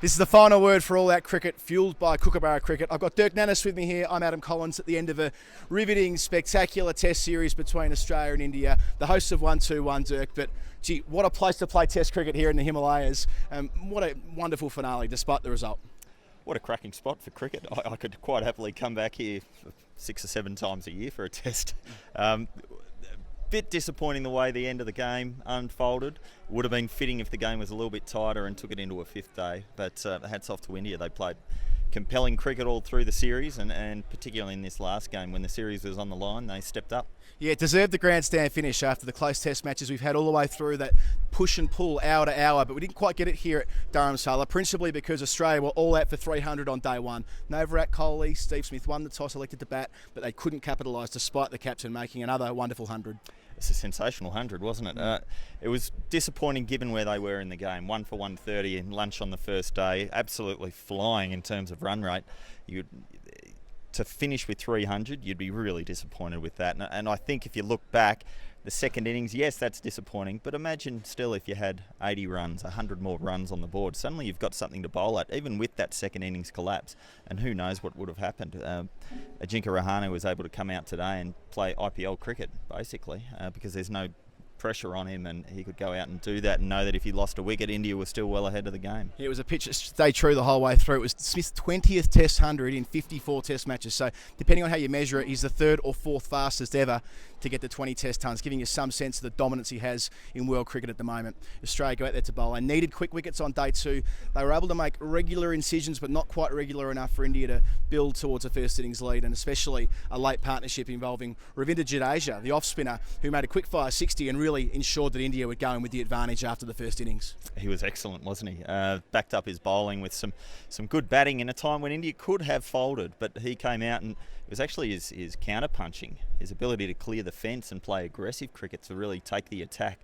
This is the final word for all out cricket, fueled by Kookaburra Cricket. I've got Dirk Nannes with me here. I'm Adam Collins at the end of a riveting, spectacular test series between Australia and India. The hosts of 1-2-1, Dirk, but gee, what a place to play test cricket here in the Himalayas. What a wonderful finale, despite the result. What a cracking spot for cricket. I could quite happily come back here 6 or 7 times a year for a test. Bit disappointing the way the end of the game unfolded. Would have been fitting if the game was a little bit tighter and took it into a 5th day. But hats off to India. They played compelling cricket all through the series, and particularly in this last game when the series was on the line, they stepped up. Yeah, it deserved the grandstand finish after the close test matches we've had all the way through, that push and pull hour to hour, but we didn't quite get it here at Dharamsala, principally because Australia were all out for 300 on day one. No Virat Kohli, Steve Smith won the toss, elected to bat, but they couldn't capitalise despite the captain making another wonderful 100. It's a sensational 100, wasn't it? It was disappointing given where they were in the game. 1 for 130 and lunch on the first day, absolutely flying in terms of run rate. To finish with 300, you'd be really disappointed with that. And I think if you look back, the second innings, yes, that's disappointing, but imagine still if you had 80 runs, 100 more runs on the board. Suddenly you've got something to bowl at, even with that second innings collapse. And who knows what would have happened. Ajinkya Rahane was able to come out today and play IPL cricket, basically, because there's no pressure on him, and he could go out and do that and know that if he lost a wicket, India was still well ahead of the game. Yeah, it was a pitch that stayed true the whole way through. It was Smith's 20th Test 100 in 54 Test matches, so depending on how you measure it, he's the 3rd or 4th fastest ever to get to 20 Test tons, giving you some sense of the dominance he has in world cricket at the moment. Australia go out there to bowl. They needed quick wickets on day 2. They were able to make regular incisions, but not quite regular enough for India to build towards a first innings lead, and especially a late partnership involving Ravinder Jadeja, the off-spinner, who made a quick fire 60 and really ensured that India would go in with the advantage after the first innings. He was excellent, wasn't he? Backed up his bowling with some good batting in a time when India could have folded, but he came out, and it was actually his counter-punching, his ability to clear the fence and play aggressive cricket to really take the attack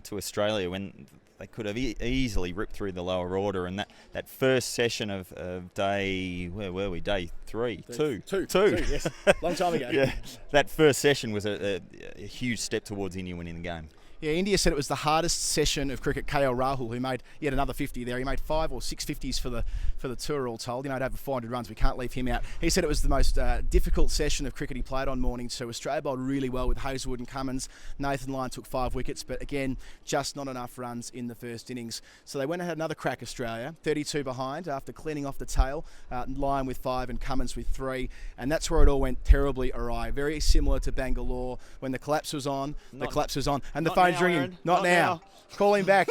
to Australia when they could have easily ripped through the lower order. And that first session of day, where were we? Day 3? Two, yes. Long time ago. Yeah, that first session was a huge step towards India winning the game. Yeah, India said it was the hardest session of cricket. KL Rahul, who made yet another 50 there. He made 5 or 6 50s for the tour, all told. He made over 400 runs. We can't leave him out. He said it was the most difficult session of cricket he played on morning 2. Australia bowled really well with Hazlewood and Cummins. Nathan Lyon took 5 wickets, but again, just not enough runs in the first innings. So they went and had another crack, Australia, 32 behind after cleaning off the tail. Lyon with 5 and Cummins with 3. And that's where it all went terribly awry. Very similar to Bangalore when the collapse was on. And the phone's ringing. Aaron. Not now. Call him back.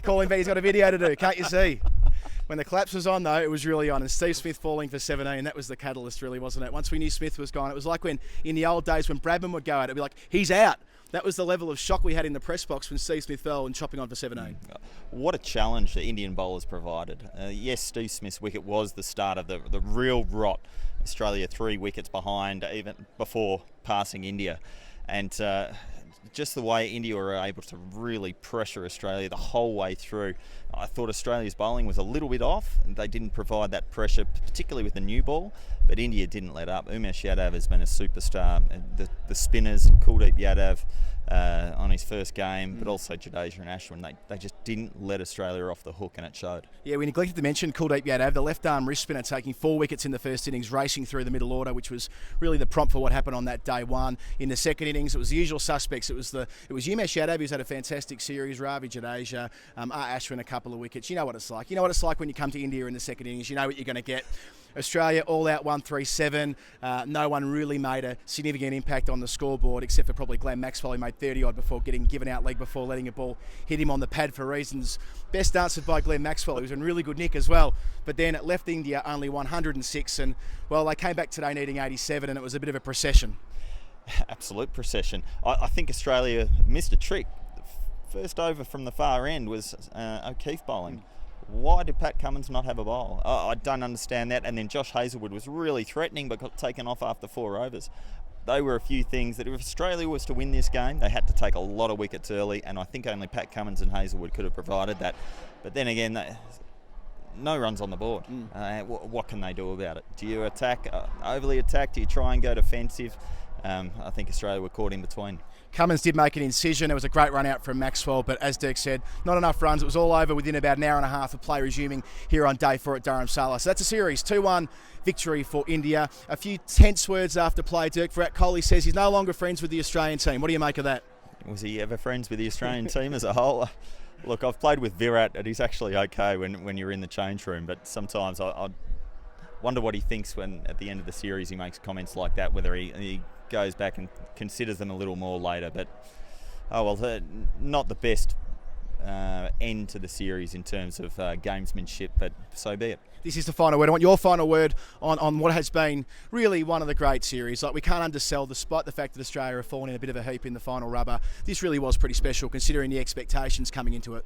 Call him back. He's got a video to do. Can't you see? When the collapse was on, though, it was really on. And Steve Smith falling for 17, that was the catalyst, really, wasn't it? Once we knew Smith was gone, it was like when, in the old days, when Bradman would go out, it'd be like, he's out. That was the level of shock we had in the press box when Steve Smith fell and chopping on for 17. What a challenge the Indian bowlers provided. Yes, Steve Smith's wicket was the start of the real rot. Australia 3 wickets behind, even before passing India. And just the way India were able to really pressure Australia the whole way through. I thought Australia's bowling was a little bit off. They didn't provide that pressure, particularly with the new ball, but India didn't let up. Umesh Yadav has been a superstar. The spinners, Kuldeep Yadav on his first game, but also Jadeja and Ashwin, they just didn't let Australia off the hook, and it showed. Yeah, we neglected to mention Kuldeep Yadav, the left-arm wrist spinner, taking 4 wickets in the first innings, racing through the middle order, which was really the prompt for what happened on that day 1. In the second innings, it was the usual suspects. It was Umesh Yadav, who's had a fantastic series, Ravi Jadeja, Ashwin a couple of wickets. You know what it's like. You know what it's like when you come to India in the second innings. You know what you're going to get. Australia all out 137. No one really made a significant impact on the scoreboard except for probably Glenn Maxwell, who made 30 odd before getting given out leg before letting a ball hit him on the pad for reasons best answered by Glenn Maxwell, who was in really good nick as well. But then it left India only 106, and well, they came back today needing 87, and it was a bit of a procession. Absolute procession. I think Australia missed a trick. First over from the far end was O'Keefe bowling. Why did Pat Cummins not have a bowl? I don't understand that. And then Josh Hazlewood was really threatening but got taken off after 4 overs. They were a few things that if Australia was to win this game, they had to take a lot of wickets early, and I think only Pat Cummins and Hazlewood could have provided that. But then again, no runs on the board. What can they do about it? Do you attack, overly attack? Do you try and go defensive? I think Australia were caught in between. Cummins did make an incision. It was a great run out from Maxwell, but as Dirk said, not enough runs. It was all over within about an hour and a half of play resuming here on day 4 at Dharamsala. So that's a series, 2-1 victory for India. A few tense words after play, Dirk. Virat Kohli says he's no longer friends with the Australian team. What do you make of that? Was he ever friends with the Australian team as a whole? Look, I've played with Virat and he's actually okay when you're in the change room, but sometimes I wonder what he thinks when at the end of the series he makes comments like that, whether he goes back and considers them a little more later. But not the best end to the series in terms of gamesmanship, but so be it. This is the final word. I want your final word on what has been really one of the great series. Like, we can't undersell, despite the fact that Australia have fallen in a bit of a heap in the final rubber, this really was pretty special considering the expectations coming into it.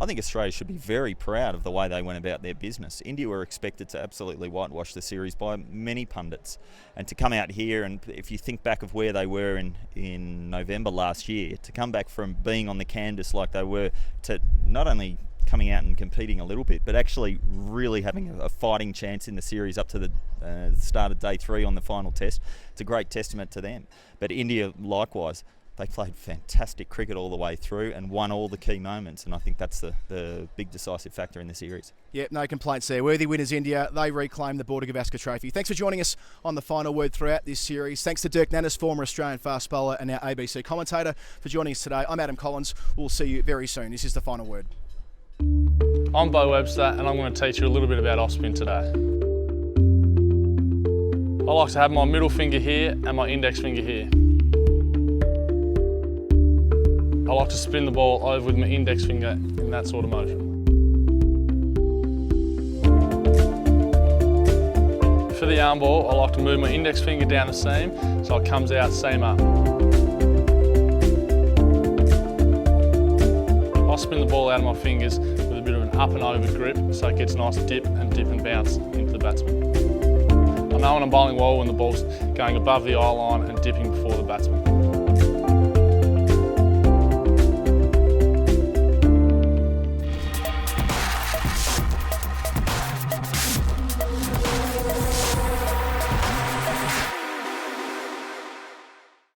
I think Australia should be very proud of the way they went about their business. India were expected to absolutely whitewash the series by many pundits. And to come out here, and if you think back of where they were in November last year, to come back from being on the canvas like they were to not only coming out and competing a little bit, but actually really having a fighting chance in the series up to the start of day 3 on the final test, it's a great testament to them. But India, likewise, they played fantastic cricket all the way through and won all the key moments, and I think that's the big decisive factor in the series. Yep, no complaints there. Worthy winners India. They reclaim the Border Gavaskar Trophy. Thanks for joining us on the final word throughout this series. Thanks to Dirk Nannes, former Australian fast bowler and now ABC commentator, for joining us today. I'm Adam Collins. We'll see you very soon. This is the final word. I'm Bo Webster and I'm going to teach you a little bit about off-spin today. I like to have my middle finger here and my index finger here. I like to spin the ball over with my index finger in that sort of motion. For the arm ball, I like to move my index finger down the seam so it comes out seam up. I spin the ball out of my fingers with a bit of an up and over grip so it gets a nice dip and bounce into the batsman. I know when I'm bowling well when the ball's going above the eye line and dipping before the batsman.